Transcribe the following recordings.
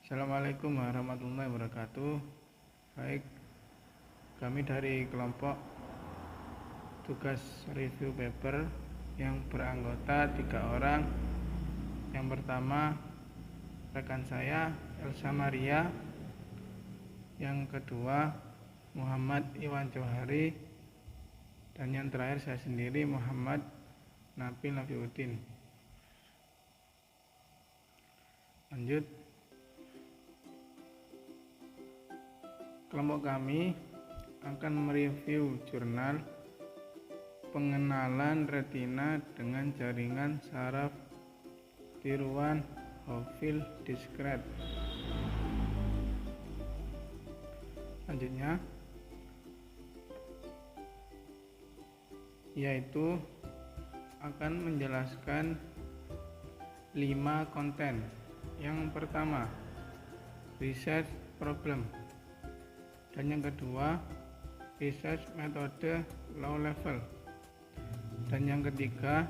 Assalamualaikum warahmatullahi wabarakatuh. Baik, kami dari kelompok tugas review paper yang beranggota 3 orang. Yang pertama rekan saya Elsa Maria, yang kedua Muhammad Iwan Johari, dan yang terakhir saya sendiri Muhammad Nabil Nafiuddin. Lanjut. Kelompok kami akan mereview jurnal pengenalan retina dengan jaringan saraf tiruan Hopfield Discrete. Selanjutnya yaitu akan menjelaskan 5 konten. Yang pertama, research problem, dan yang kedua, research metode low level, dan yang ketiga,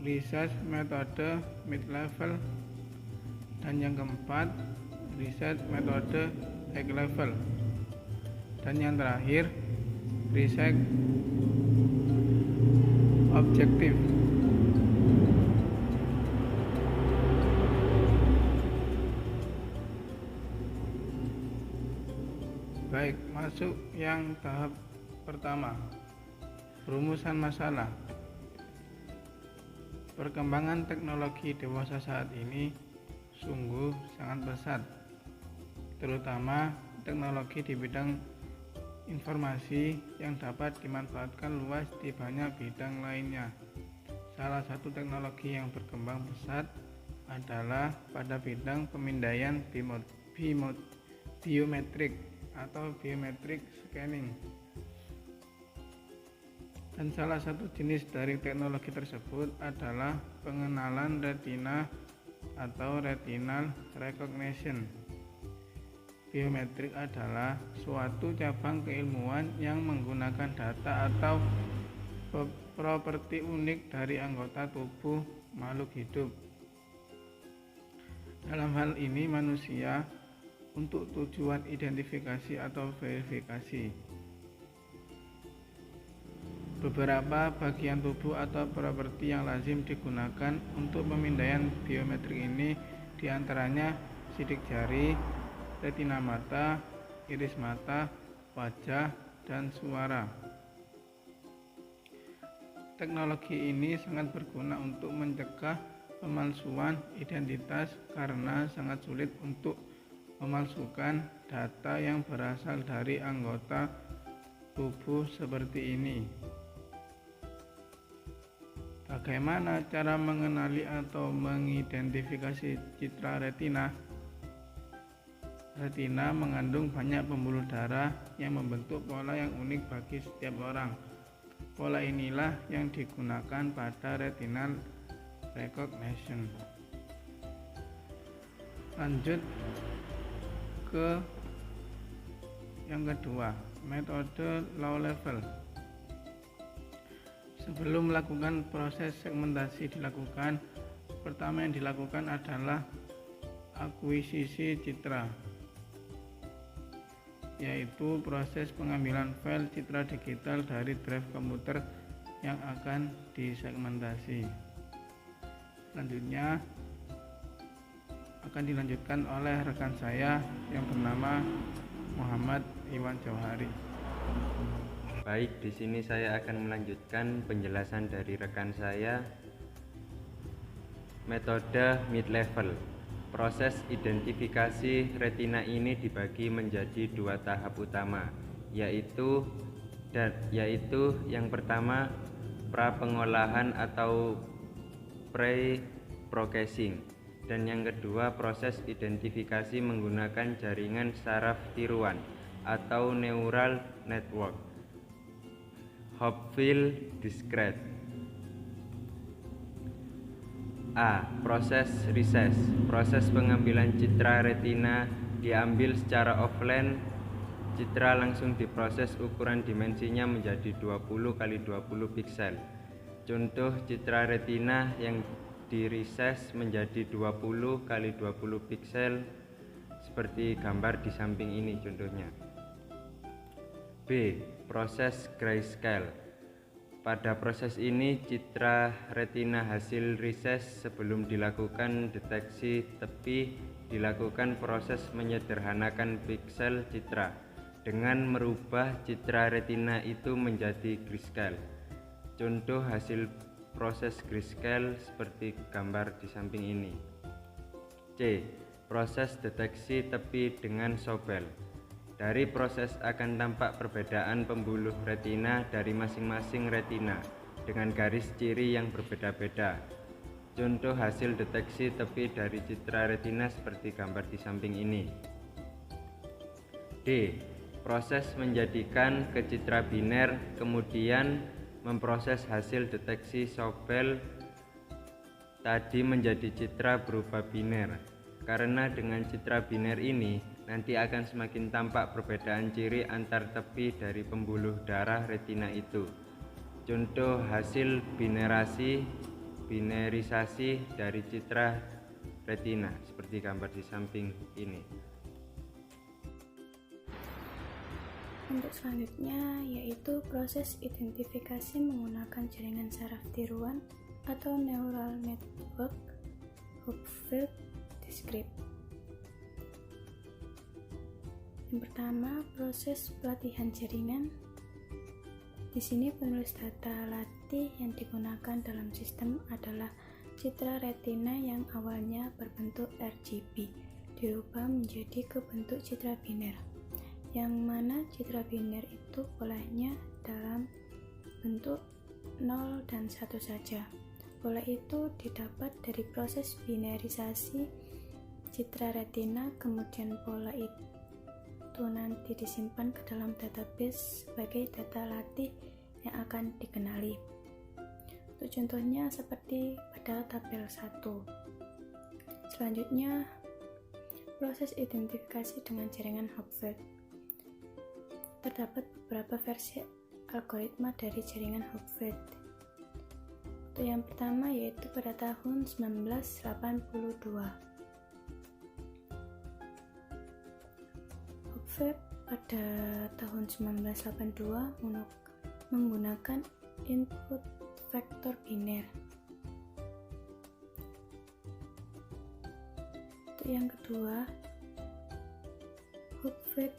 research metode mid level, dan yang keempat, research metode high level, dan yang terakhir, research objektif. Baik, masuk yang tahap pertama, rumusan masalah. Perkembangan teknologi dewasa saat ini sungguh sangat pesat, terutama teknologi di bidang informasi yang dapat dimanfaatkan luas di banyak bidang lainnya. Salah satu teknologi yang berkembang pesat adalah pada bidang pemindaian biometrik atau biometric scanning. Dan salah satu jenis dari teknologi tersebut adalah pengenalan retina atau retinal recognition. Biometrik adalah suatu cabang keilmuan yang menggunakan data atau properti unik dari anggota tubuh makhluk hidup. Dalam hal ini manusia, untuk tujuan identifikasi atau verifikasi. Beberapa bagian tubuh atau properti yang lazim digunakan untuk pemindaian biometrik ini diantaranya sidik jari, retina mata, iris mata, wajah, dan suara. Teknologi ini sangat berguna untuk mencegah pemalsuan identitas karena sangat sulit untuk memalsukan data yang berasal dari anggota tubuh seperti ini. Bagaimana cara mengenali atau mengidentifikasi citra retina? Retina mengandung banyak pembuluh darah yang membentuk pola yang unik bagi setiap orang. Pola inilah yang digunakan pada retinal recognition. Lanjut ke yang kedua, metode low level. Sebelum melakukan proses segmentasi dilakukan, pertama yang dilakukan adalah akuisisi citra, yaitu proses pengambilan file citra digital dari drive komputer yang akan disegmentasi. Selanjutnya akan dilanjutkan oleh rekan saya yang bernama Muhammad Iwan Johari. Baik, di sini saya akan melanjutkan penjelasan dari rekan saya. Metode mid level. Proses identifikasi retina ini dibagi menjadi 2 tahap utama, yaitu yang pertama pra-pengolahan atau pre-processing, dan yang kedua proses identifikasi menggunakan jaringan saraf tiruan atau neural network Hopfield Discrete. A. Proses research. Proses pengambilan citra retina diambil secara offline. Citra langsung diproses, ukuran dimensinya menjadi 20 x 20 piksel. Contoh citra retina yang di-resize menjadi 20 kali 20 piksel seperti gambar di samping ini contohnya. B. Proses grayscale. Pada proses ini, citra retina hasil resize sebelum dilakukan deteksi tepi dilakukan proses menyederhanakan piksel citra dengan merubah citra retina itu menjadi grayscale. Contoh hasil proses grayscale seperti gambar di samping ini. C. Proses deteksi tepi dengan Sobel. Dari proses akan tampak perbedaan pembuluh retina dari masing-masing retina dengan garis ciri yang berbeda-beda. Contoh hasil deteksi tepi dari citra retina seperti gambar di samping ini. D. Proses menjadikan ke citra biner, kemudian memproses hasil deteksi Sobel tadi menjadi citra berupa biner. Karena dengan citra biner ini nanti akan semakin tampak perbedaan ciri antar tepi dari pembuluh darah retina itu. Contoh hasil binerisasi dari citra retina seperti gambar di samping ini. Untuk selanjutnya yaitu proses identifikasi menggunakan jaringan saraf tiruan atau neural network Hopfield Discrete. Yang pertama, proses pelatihan jaringan. Di sini penulis data latih yang digunakan dalam sistem adalah citra retina yang awalnya berbentuk RGB dirubah menjadi ke bentuk citra biner, yang mana citra biner itu polanya dalam bentuk 0 dan 1 saja. Pola itu didapat dari proses binerisasi citra retina, kemudian pola itu nanti disimpan ke dalam database sebagai data latih yang akan dikenali. Untuk contohnya seperti pada tabel 1. Selanjutnya, proses identifikasi dengan jaringan Hopfield. Terdapat beberapa versi algoritma dari jaringan Hopfield. Untuk yang pertama yaitu pada tahun 1982. Hopfield pada tahun 1982 menggunakan input vektor biner. Untuk yang kedua, Hopfield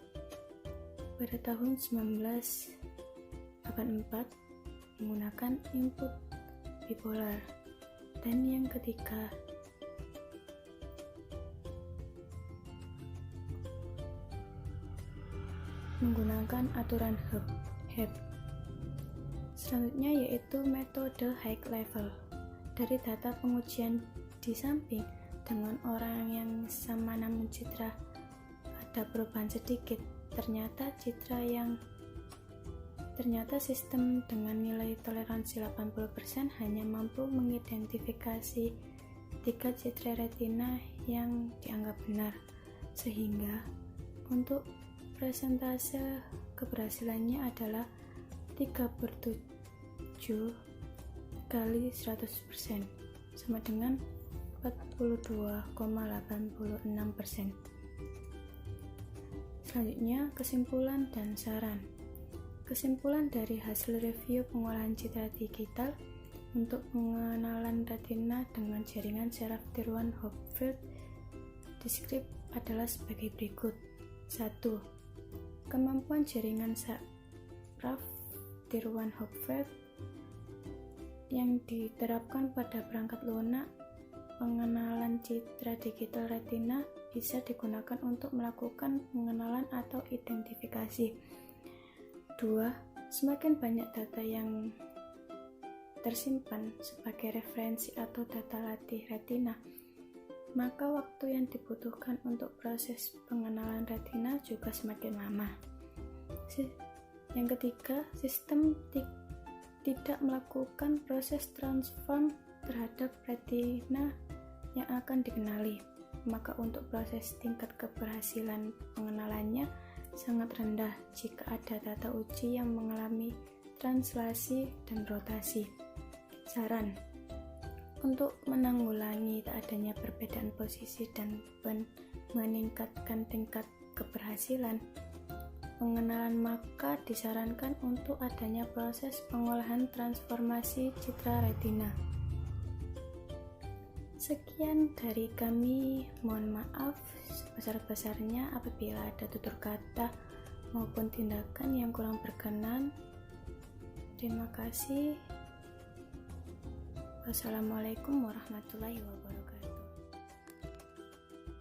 pada tahun 1984 menggunakan input bipolar. Dan yang ketiga, menggunakan aturan Hebb. Selanjutnya yaitu metode high level. Dari data pengujian di samping dengan orang yang sama namun citra ada perubahan sedikit, ternyata sistem dengan nilai toleransi 80% hanya mampu mengidentifikasi 3 citra retina yang dianggap benar, sehingga untuk persentase keberhasilannya adalah 3/7 kali 100%, sama dengan 42,86%. Selanjutnya, kesimpulan dan saran. Kesimpulan dari hasil review pengolahan citra digital untuk pengenalan retina dengan jaringan saraf tiruan Hopfield Discrete adalah sebagai berikut. 1. Kemampuan jaringan saraf tiruan Hopfield yang diterapkan pada perangkat lunak pengenalan citra digital retina bisa digunakan untuk melakukan pengenalan atau identifikasi. 2. Semakin banyak data yang tersimpan sebagai referensi atau data latih retina, maka waktu yang dibutuhkan untuk proses pengenalan retina juga semakin lama. Yang ketiga, sistem tidak melakukan proses transform terhadap retina yang akan dikenali, maka untuk proses tingkat keberhasilan pengenalannya sangat rendah jika ada data uji yang mengalami translasi dan rotasi. Saran: Untuk menanggulangi tak adanya perbedaan posisi dan meningkatkan tingkat keberhasilan pengenalan, maka disarankan untuk adanya proses pengolahan transformasi citra retina. Sekian dari kami, mohon maaf sebesar-besarnya apabila ada tutur kata maupun tindakan yang kurang berkenan. Terima kasih. Wassalamualaikum warahmatullahi wabarakatuh.